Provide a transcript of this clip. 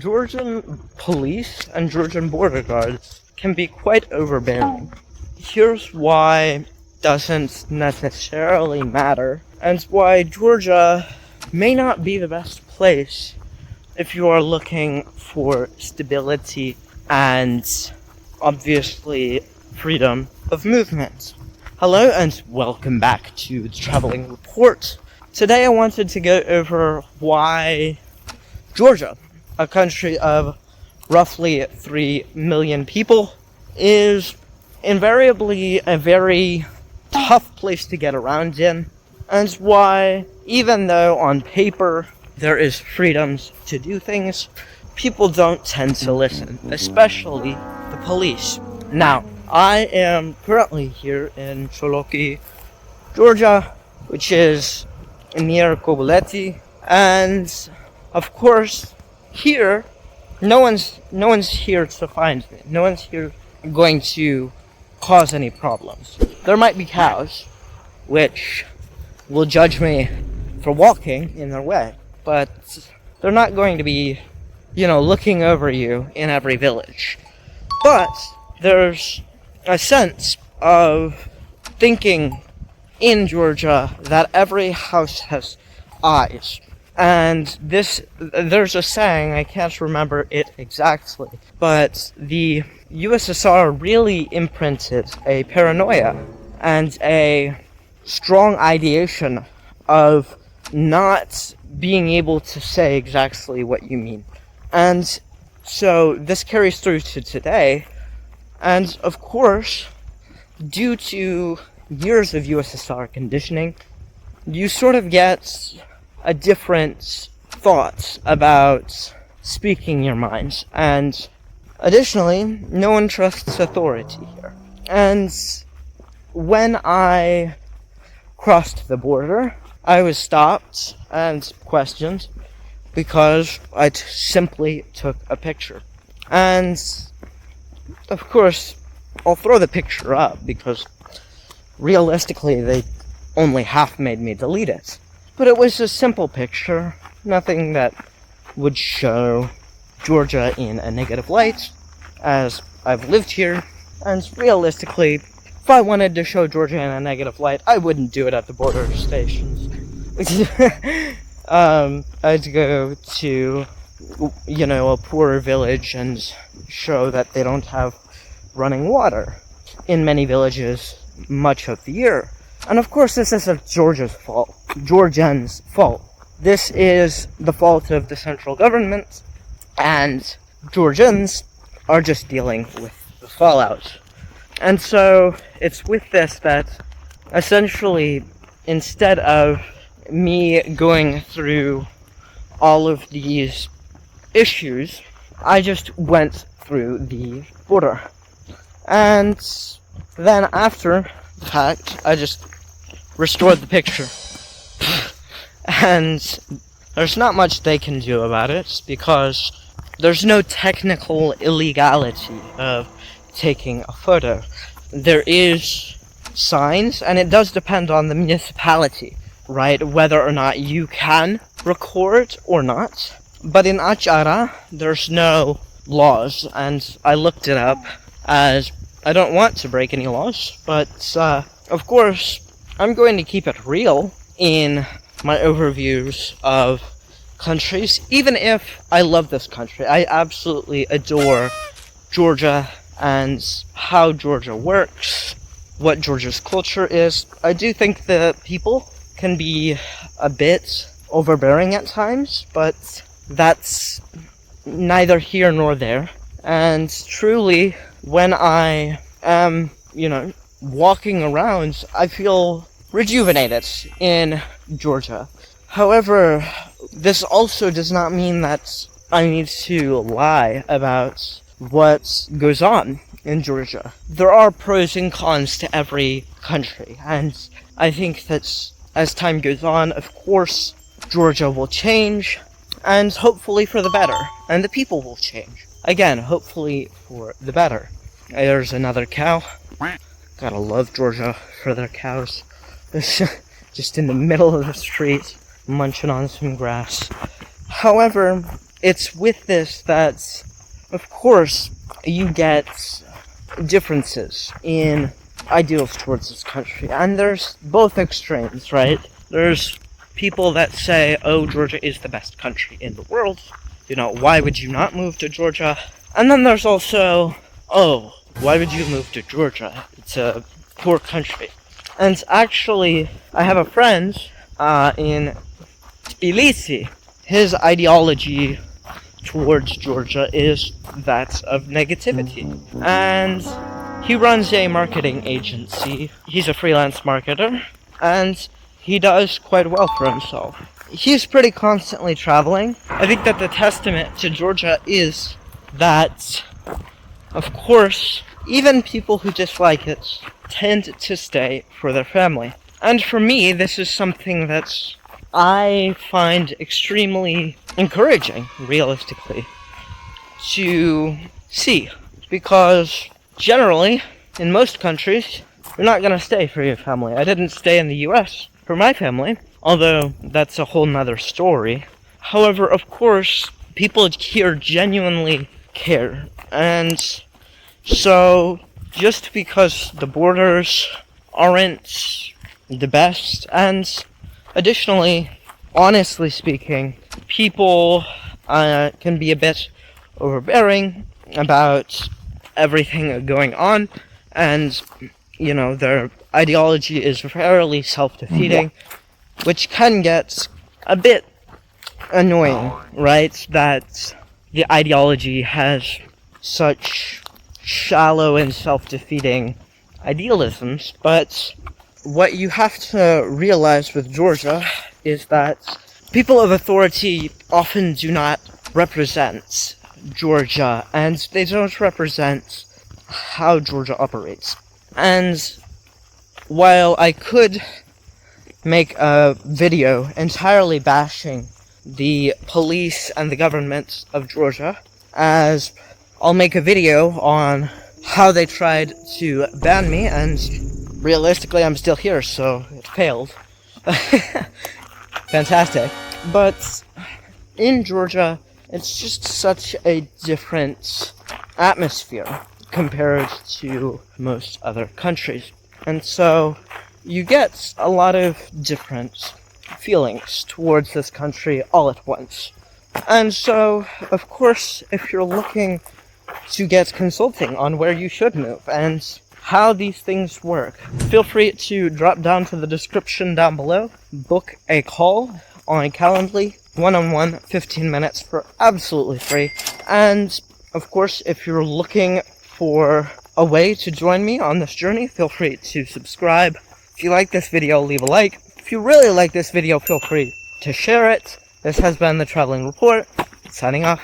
Georgian police and Georgian border guards can be quite overbearing. Here's why doesn't necessarily matter, and why Georgia may not be the best place if you are looking for stability and obviously freedom of movement. Hello and welcome back to the Traveling Report. Today I wanted to go over why Georgia, a country of roughly 3 million people, is invariably a very tough place to get around in, and why, even though on paper there is freedoms to do things, people don't tend to listen, especially the police. Now, I am currently here in Choloki, Georgia, which is near Kobuleti, and of course, here, no one's here to find me. No one's here going to cause any problems. There might be cows, which will judge me for walking in their way, but they're not going to be, looking over you in every village. But there's a sense of thinking in Georgia that every house has eyes. And there's a saying, I can't remember it exactly, but the USSR really imprinted a paranoia and a strong ideation of not being able to say exactly what you mean. And so this carries through to today, and of course, due to years of USSR conditioning, you sort of get a different thought about speaking your mind, and additionally, no one trusts authority here. And when I crossed the border, I was stopped and questioned because I simply took a picture. And of course, I'll throw the picture up because realistically they only half made me delete it. But it was a simple picture, nothing that would show Georgia in a negative light, as I've lived here, and realistically, if I wanted to show Georgia in a negative light, I wouldn't do it at the border stations. I'd go to, a poorer village and show that they don't have running water in many villages much of the year. And of course, this isn't Georgia's fault. Georgians' fault. This is the fault of the central government, and Georgians are just dealing with the fallout. And so, it's with this that, essentially, instead of me going through all of these issues, I just went through the border. And then after the fact, I just restored the picture. And there's not much they can do about it, because there's no technical illegality of taking a photo. There is signs, and it does depend on the municipality, right, whether or not you can record or not. But in Adjara, there's no laws, and I looked it up, as I don't want to break any laws, but of course, I'm going to keep it real in my overviews of countries, even if I love this country. I absolutely adore Georgia and how Georgia works, what Georgia's culture is. I do think the people can be a bit overbearing at times, but that's neither here nor there. And truly, when I am, walking around, I feel rejuvenated in Georgia. However, this also does not mean that I need to lie about what goes on in Georgia. There are pros and cons to every country, and I think that as time goes on, of course, Georgia will change, and hopefully for the better, and the people will change. Again, hopefully for the better. There's another cow. Gotta love Georgia for their cows. Just in the middle of the street, munching on some grass. However, it's with this that, of course, you get differences in ideals towards this country. And there's both extremes, right? There's people that say, oh, Georgia is the best country in the world. You know, why would you not move to Georgia? And then there's also, oh, why would you move to Georgia? It's a poor country. And actually, I have a friend in Tbilisi. His ideology towards Georgia is that of negativity. And he runs a marketing agency. He's a freelance marketer, and he does quite well for himself. He's pretty constantly traveling. I think that the testament to Georgia is that, of course, even people who dislike it tend to stay for their family. And for me, this is something that I find extremely encouraging, realistically, to see. Because generally, in most countries, you're not going to stay for your family. I didn't stay in the US for my family, although that's a whole nother story. However, of course, people here genuinely care. And so, just because the borders aren't the best, and additionally, honestly speaking, people can be a bit overbearing about everything going on, and, you know, their ideology is fairly self-defeating, which can get a bit annoying, right? That the ideology has such shallow and self-defeating idealisms, but what you have to realize with Georgia is that people of authority often do not represent Georgia, and they don't represent how Georgia operates. And while I could make a video entirely bashing the police and the government of Georgia, as I'll make a video on how they tried to ban me, and realistically I'm still here, so it failed. Fantastic. But in Georgia, it's just such a different atmosphere compared to most other countries. And so you get a lot of different feelings towards this country all at once. And so, of course, if you're looking to get consulting on where you should move and how these things work, feel free to drop down to the description down below, book a call on Calendly, one-on-one, 15 minutes for absolutely free. And, of course, if you're looking for a way to join me on this journey, feel free to subscribe. If you like this video, leave a like. If you really like this video, feel free to share it. This has been The Traveling Report, signing off.